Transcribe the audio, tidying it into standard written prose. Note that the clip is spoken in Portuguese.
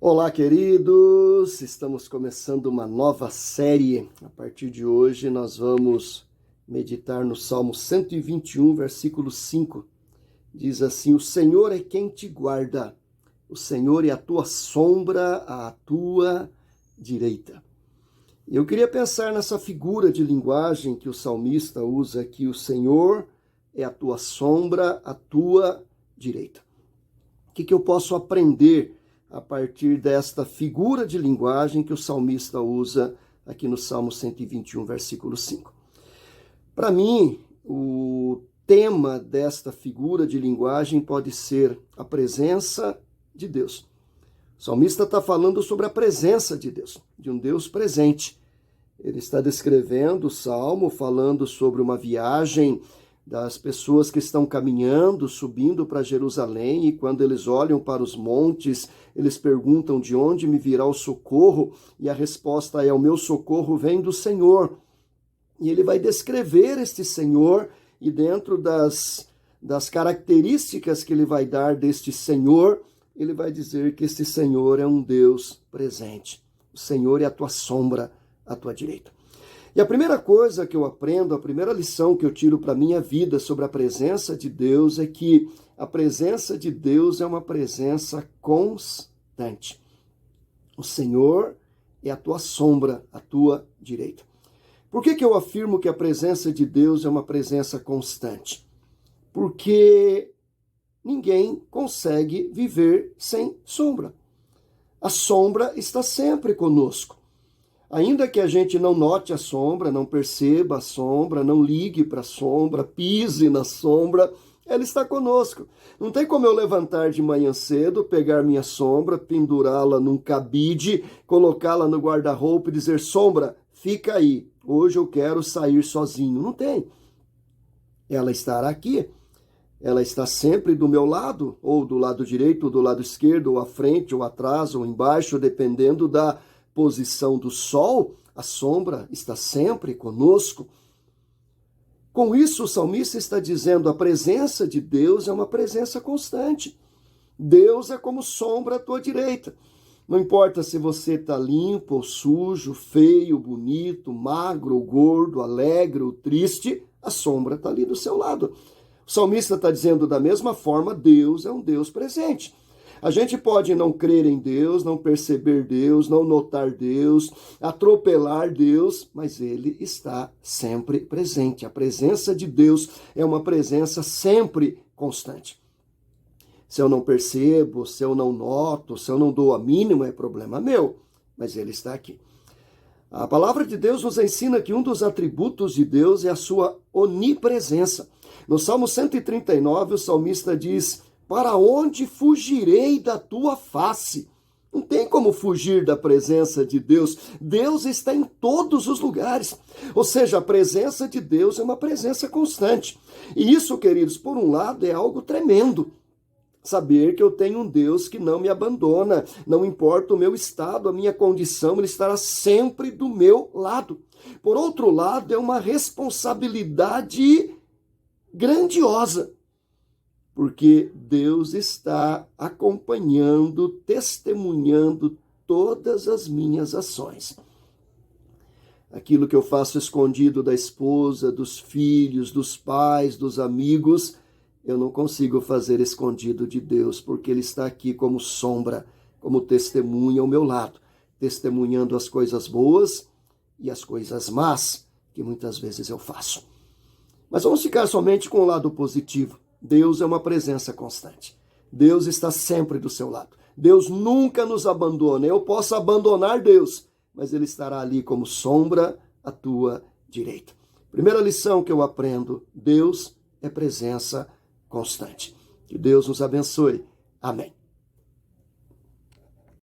Olá, queridos! Estamos começando uma nova série. A partir de hoje, nós vamos meditar no Salmo 121, versículo 5. Diz assim: O Senhor é quem te guarda, o Senhor é a tua sombra à tua direita. Eu queria pensar nessa figura de linguagem que o salmista usa aqui: o Senhor é a tua sombra à tua direita. O que eu posso aprender a partir desta figura de linguagem que o salmista usa aqui no Salmo 121, versículo 5. Para mim, o tema desta figura de linguagem pode ser a presença de Deus. O salmista está falando sobre a presença de Deus, de um Deus presente. Ele está descrevendo o salmo, falando sobre uma viagem das pessoas que estão caminhando, subindo para Jerusalém, e quando eles olham para os montes, eles perguntam: de onde me virá o socorro? E a resposta é: o meu socorro vem do Senhor. E ele vai descrever este Senhor, e dentro das características que ele vai dar deste Senhor, ele vai dizer que este Senhor é um Deus presente. O Senhor é a tua sombra à tua direita. E a primeira coisa que eu aprendo, a primeira lição que eu tiro para a minha vida sobre a presença de Deus é que a presença de Deus é uma presença constante. O Senhor é a tua sombra, à tua direita. Por que eu afirmo que a presença de Deus é uma presença constante? Porque ninguém consegue viver sem sombra. A sombra está sempre conosco. Ainda que a gente não note a sombra, não perceba a sombra, não ligue para a sombra, pise na sombra, ela está conosco. Não tem como eu levantar de manhã cedo, pegar minha sombra, pendurá-la num cabide, colocá-la no guarda-roupa e dizer: sombra, fica aí, hoje eu quero sair sozinho. Não tem. Ela estará aqui. Ela está sempre do meu lado, ou do lado direito, ou do lado esquerdo, ou à frente, ou atrás, ou embaixo, dependendo da posição do sol. A sombra está sempre conosco. Com isso, o salmista está dizendo: a presença de Deus é uma presença constante. Deus é como sombra à tua direita. Não importa se você está limpo ou sujo, feio, bonito, magro ou gordo, alegre ou triste, a sombra está ali do seu lado. O salmista está dizendo: da mesma forma, Deus é um Deus presente. A gente pode não crer em Deus, não perceber Deus, não notar Deus, atropelar Deus, mas Ele está sempre presente. A presença de Deus é uma presença sempre constante. Se eu não percebo, se eu não noto, se eu não dou a mínima, é problema meu, mas Ele está aqui. A palavra de Deus nos ensina que um dos atributos de Deus é a sua onipresença. No Salmo 139, o salmista diz: para onde fugirei da tua face? Não tem como fugir da presença de Deus. Deus está em todos os lugares. Ou seja, a presença de Deus é uma presença constante. E isso, queridos, por um lado, é algo tremendo. Saber que eu tenho um Deus que não me abandona. Não importa o meu estado, a minha condição, Ele estará sempre do meu lado. Por outro lado, é uma responsabilidade grandiosa, porque Deus está acompanhando, testemunhando todas as minhas ações. Aquilo que eu faço escondido da esposa, dos filhos, dos pais, dos amigos, eu não consigo fazer escondido de Deus, porque Ele está aqui como sombra, como testemunha ao meu lado, testemunhando as coisas boas e as coisas más que muitas vezes eu faço. Mas vamos ficar somente com o lado positivo. Deus é uma presença constante. Deus está sempre do seu lado. Deus nunca nos abandona. Eu posso abandonar Deus, mas Ele estará ali como sombra à tua direita. Primeira lição que eu aprendo: Deus é presença constante. Que Deus nos abençoe. Amém.